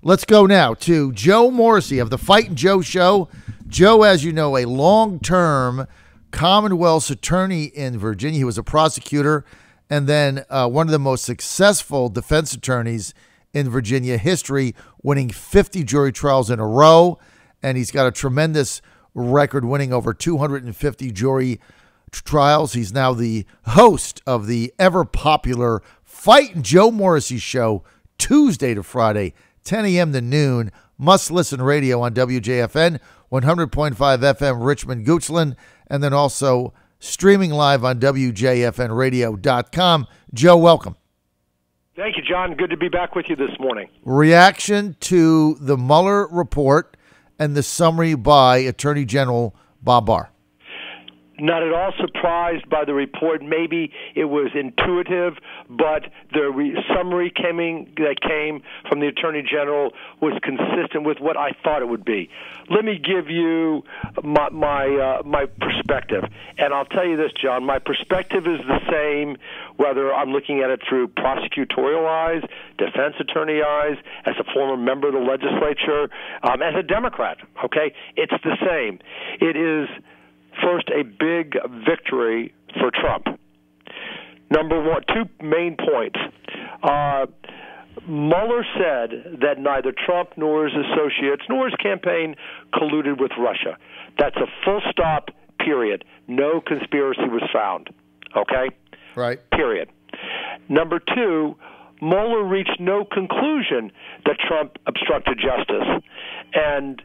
Let's go now to Joe Morrissey of the Fight and Joe Show. Joe, as you know, a long-term Commonwealth's attorney in Virginia. He was a prosecutor and then one of the most successful defense attorneys in Virginia history, winning 50 jury trials in a row. And he's got a tremendous record, winning over 250 jury trials. He's now the host of the ever-popular Fight and Joe Morrissey Show, Tuesday to Friday, 10 a.m. to noon. Must-listen radio on WJFN, 100.5 FM Richmond, Goochland, and then also streaming live on WJFNradio.com. Joe, welcome. Thank you, John. Good to be back with you this morning. Reaction to the Mueller report and the summary by Attorney General Bob Barr. Not at all surprised by the report. Maybe it was intuitive, but the summary that came from the Attorney General was consistent with what I thought it would be. Let me give you my perspective, and I'll tell you this, John. My perspective is the same whether I'm looking at it through prosecutorial eyes, defense attorney eyes, as a former member of the legislature, as a Democrat. Okay, it's the same. It is. First, a big victory for Trump. Number one, two main points. Mueller said that neither Trump nor his associates nor his campaign colluded with Russia. That's a full stop, period. No conspiracy was found. Okay? Right. Period. Number two, Mueller reached no conclusion that Trump obstructed justice. And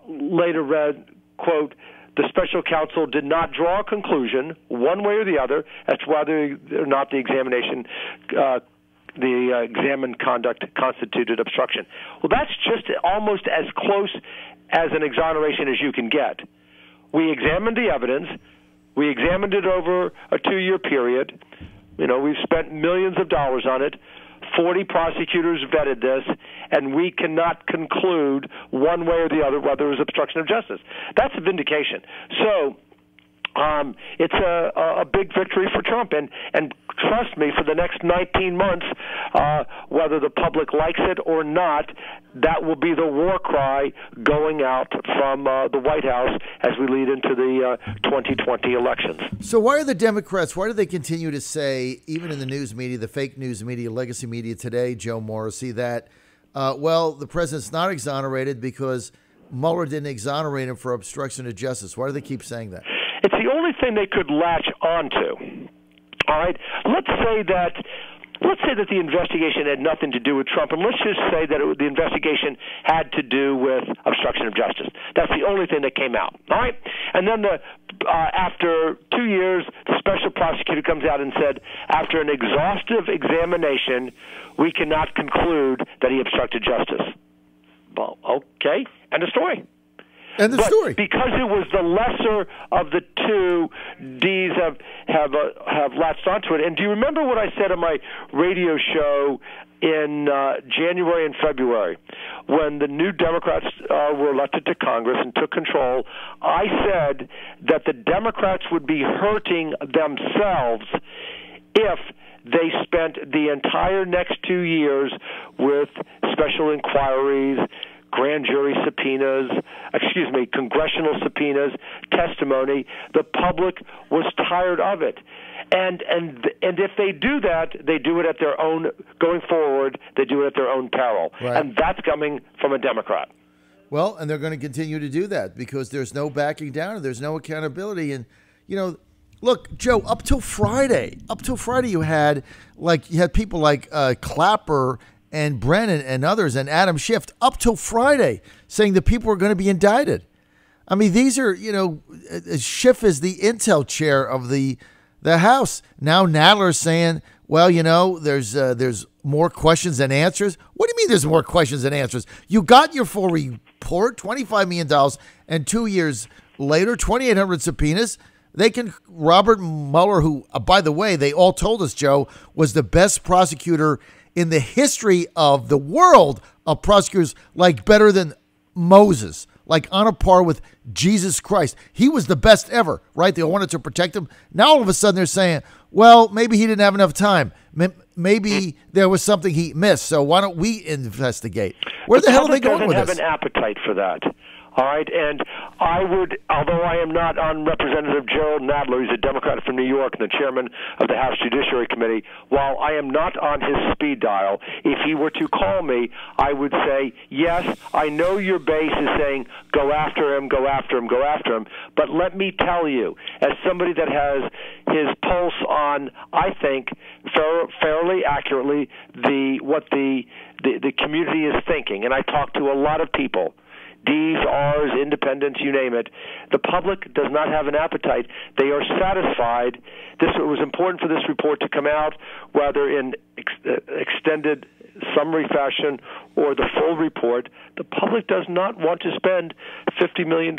later read, quote, the special counsel did not draw a conclusion, one way or the other, as to whether or not the examined conduct constituted obstruction. Well, that's just almost as close as an exoneration as you can get. We examined the evidence. We examined it over a 2-year period. You know, we've spent millions of dollars on it. 40 prosecutors vetted this, and we cannot conclude one way or the other whether it was obstruction of justice. That's a vindication. So it's a big victory for Trump, and trust me, for the next 19 months, whether the public likes it or not, that will be the war cry going out from the White House as we lead into the 2020 elections. So why are the Democrats, why do they continue to say, even in the news media, the fake news media, legacy media today, Joe Morrissey, that, well, the president's not exonerated because Mueller didn't exonerate him for obstruction of justice? Why do they keep saying that? It's the only thing they could latch onto. All right? Let's say that the investigation had nothing to do with Trump, and let's just say that the investigation had to do with obstruction of justice. That's the only thing that came out. All right? And then after 2 years, the special prosecutor comes out and said, after an exhaustive examination, we cannot conclude that he obstructed justice. Well, okay, end of story. End of story. Because it was the lesser of the two, D's have latched onto it. And do you remember what I said on my radio show in January and February when the new Democrats were elected to Congress and took control? I said that the Democrats would be hurting themselves if they spent the entire next 2 years with special inquiries, grand jury subpoenas, congressional subpoenas, testimony. The public was tired of it. And if they do that, they do it at their own, going forward, they do it at their own peril. Right. And that's coming from a Democrat. Well, and they're going to continue to do that because there's no backing down and there's no accountability. And, you know, look, Joe, up till Friday, you had people like Clapper and Brennan and others and Adam Schiff up till Friday saying that people are going to be indicted. I mean, these are, you know, Schiff is the intel chair of the House. Now Nadler's saying, well, you know, there's more questions than answers. What do you mean there's more questions than answers? You got your full report, $25 million, and 2 years later, 2,800 subpoenas. Robert Mueller, who, by the way, they all told us, Joe, was the best prosecutor in the history of the world of prosecutors, like better than Moses, like on a par with Jesus Christ. He was the best ever, right? They wanted to protect him. Now all of a sudden they're saying, well, maybe he didn't have enough time. maybe there was something he missed. So why don't we investigate? Where the hell are they going with this? The public doesn't have an appetite for that. All right, and I would, although I am not on Representative Gerald Nadler, he's a Democrat from New York and the chairman of the House Judiciary Committee, while I am not on his speed dial, if he were to call me, I would say, yes, I know your base is saying, go after him, go after him, go after him, but let me tell you, as somebody that has his pulse on, I think, fairly accurately, what the community is thinking, and I talk to a lot of people, D's, R's, independents, you name it. The public does not have an appetite. They are satisfied. It was important for this report to come out, whether in extended summary fashion or the full report. The public does not want to spend $50 million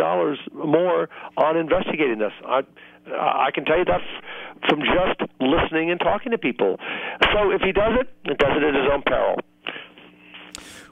more on investigating this. I can tell you that from just listening and talking to people. So if he does it, he does it at his own peril.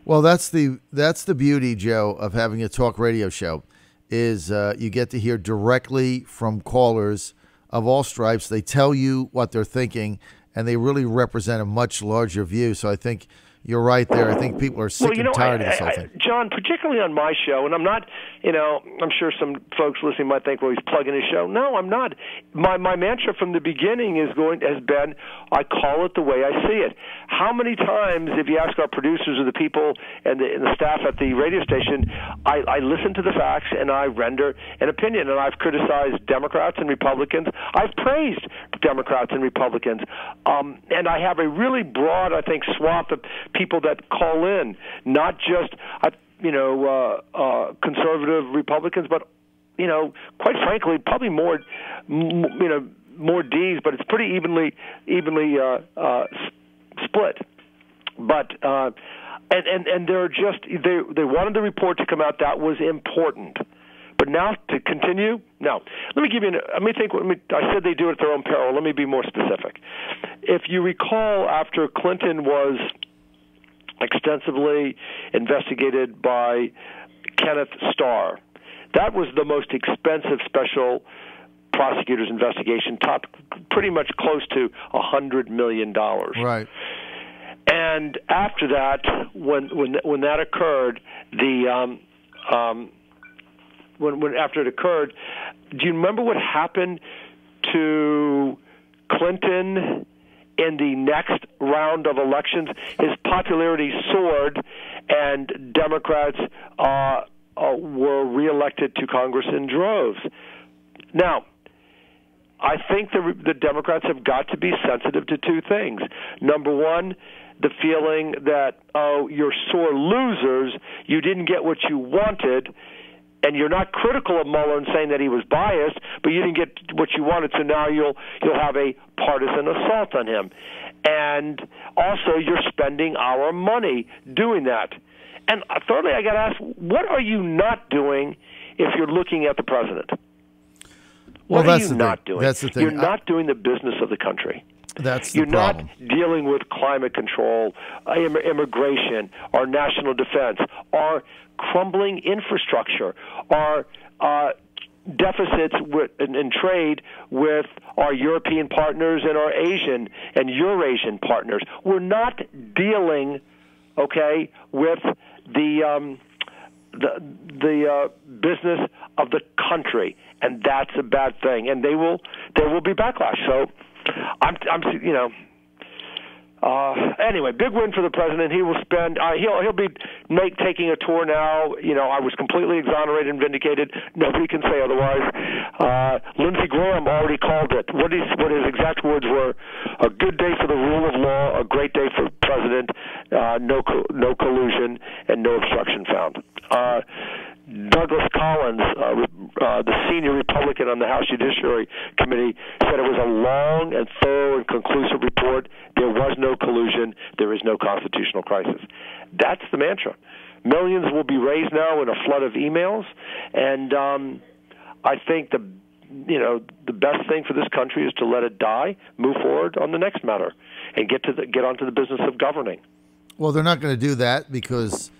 Well, that's the beauty, Joe, of having a talk radio show, is you get to hear directly from callers of all stripes. They tell you what they're thinking, and they really represent a much larger view. So I think you're right there. I think people are sick and tired of this whole thing. John, particularly on my show, and I'm not, I'm sure some folks listening might think, well, he's plugging his show. No, I'm not. My mantra from the beginning has been, I call it the way I see it. How many times, if you ask our producers or the people and the staff at the radio station, I listen to the facts and I render an opinion, and I've criticized Democrats and Republicans. I've praised Democrats and Republicans, and I have a really broad, I think, swath of people that call in, not just conservative Republicans, but quite frankly, probably more D's, but it's pretty evenly split. But and they're just they wanted the report to come out. That was important. But now to continue, no. I said they do it at their own peril. Let me be more specific. If you recall, after Clinton was extensively investigated by Kenneth Starr, that was the most expensive special prosecutor's investigation, pretty much close to $100 million. Right. And after that, when that occurred, after it occurred, do you remember what happened to Clinton in the next round of elections? His popularity soared, and Democrats were reelected to Congress in droves. Now, I think the Democrats have got to be sensitive to two things. Number one, the feeling that, you're sore losers, you didn't get what you wanted, and you're not critical of Mueller and saying that he was biased, but you didn't get what you wanted, so now you'll have a partisan assault on him. And also, you're spending our money doing that. And thirdly, I got to ask, what are you not doing if you're looking at the president? What are you not doing? That's the thing. You're not doing the business of the country. That's You're the problem. not dealing with climate control, immigration, our national defense, our crumbling infrastructure, our deficits in trade with our European partners and our Asian and Eurasian partners. We're not dealing, with the business of the country, and that's a bad thing. And there will be backlash. So, anyway, big win for the president. He will spend. He'll be taking a tour now. I was completely exonerated and vindicated. Nobody can say otherwise. Lindsey Graham already called it. What his exact words were: a good day for the rule of law, a great day for the president. No collusion and no obstruction found. Douglas Collins, the senior Republican on the House Judiciary Committee, said it was a long and thorough and conclusive report. There was no collusion. There is no constitutional crisis. That's the mantra. Millions will be raised now in a flood of emails, and I think the best thing for this country is to let it die, move forward on the next matter, and get onto the business of governing. Well, they're not going to do that because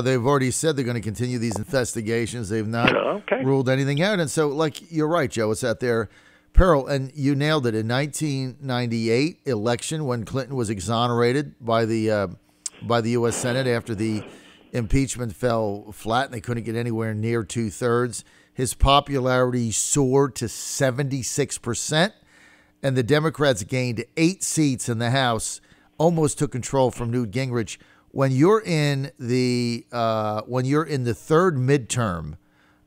they've already said they're going to continue these investigations. They've not ruled anything out. And so, you're right, Joe, it's at their Pearl, and you nailed it. In 1998 election, when Clinton was exonerated by the U.S. Senate after the impeachment fell flat and they couldn't get anywhere near 2/3, his popularity soared to 76%, and the Democrats gained 8 seats in the House, almost took control from Newt Gingrich. When you're in the third midterm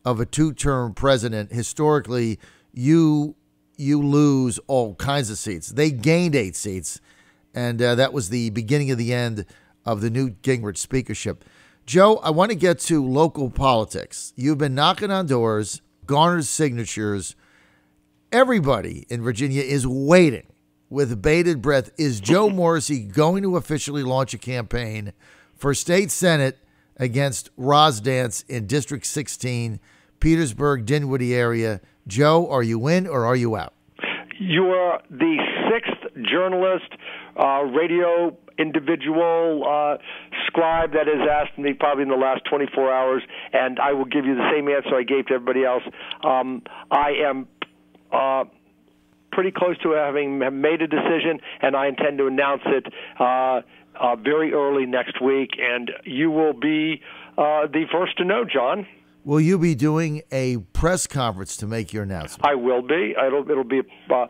of a 2-term president, historically, you lose all kinds of seats. They gained 8 seats, and that was the beginning of the end of the Newt Gingrich speakership. Joe, I want to get to local politics. You've been knocking on doors, garnered signatures. Everybody in Virginia is waiting with bated breath. Is Joe Morrissey going to officially launch a campaign for state senate against Roz Dance in District 16, Petersburg, Dinwiddie area? Joe, are you in or are you out? You are the 6th journalist, radio individual, scribe that has asked me probably in the last 24 hours, and I will give you the same answer I gave to everybody else. I am pretty close to having made a decision, and I intend to announce it very early next week, and you will be the first to know, John. Will you be doing a press conference to make your announcement? I will be. It'll be a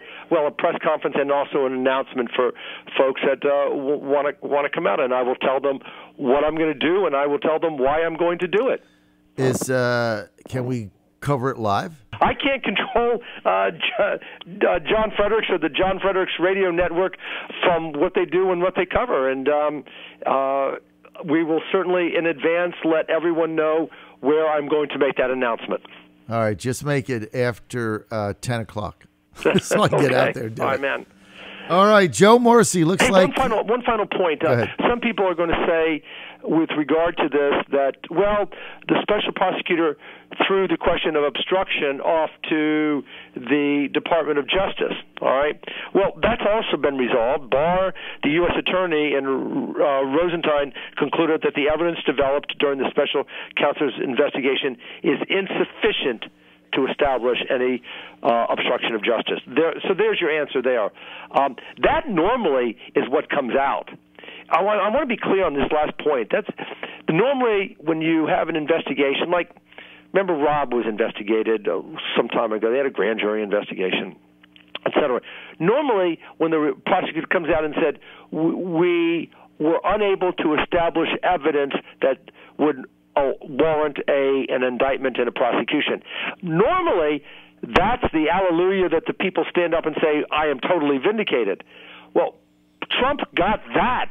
press conference and also an announcement for folks that want to come out, and I will tell them what I'm going to do, and I will tell them why I'm going to do it. Can we cover it live? I can't control John Fredericks or the John Fredericks Radio Network from what they do and what they cover, and we will certainly in advance let everyone know where I'm going to make that announcement. All right, just make it after 10 o'clock so I can get out there and do it. Man. All right, Joe Morrissey looks like... One final point. Some people are going to say, with regard to this, that, well, the special prosecutor threw the question of obstruction off to the Department of Justice, all right? Well, that's also been resolved. Barr, the U.S. attorney, and Rosenstein concluded that the evidence developed during the special counsel's investigation is insufficient to establish any obstruction of justice. So there's your answer there. That normally is what comes out. I want to be clear on this last point. That's normally when you have an investigation, like remember Rob was investigated some time ago. They had a grand jury investigation, etc. Normally, when the prosecutor comes out and said we were unable to establish evidence that would warrant an indictment and a prosecution. Normally, that's the hallelujah that the people stand up and say, I am totally vindicated. Well, Trump got that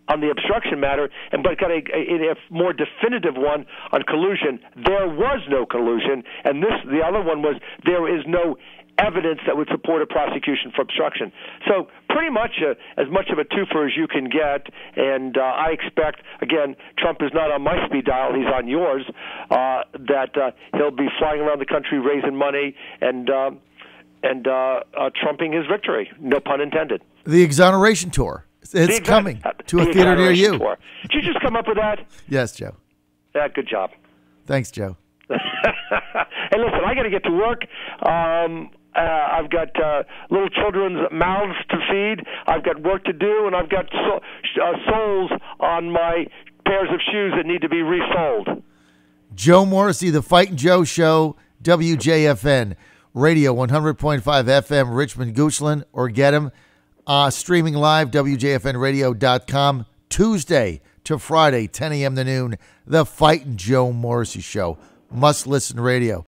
on the obstruction matter, but got a more definitive one on collusion. There was no collusion, and the other one was there is no evidence that would support a prosecution for obstruction. So pretty much as much of a twofer as you can get, and I expect, again, Trump is not on my speed dial, he's on yours, that he'll be flying around the country raising money and trumping his victory, no pun intended. The exoneration tour. It's coming to a theater near you. Tour. Did you just come up with that? Yes, Joe. Good job. Thanks, Joe. Hey, listen, I got to get to work. I've got little children's mouths to feed. I've got work to do, and I've got soles on my pairs of shoes that need to be resoled. Joe Morrissey, The Fight and Joe Show, WJFN Radio, 100.5 FM, Richmond, Goochland, or get him streaming live, WJFNradio.com, Tuesday to Friday, 10 a.m. to noon, The Fight and Joe Morrissey Show. Must listen radio.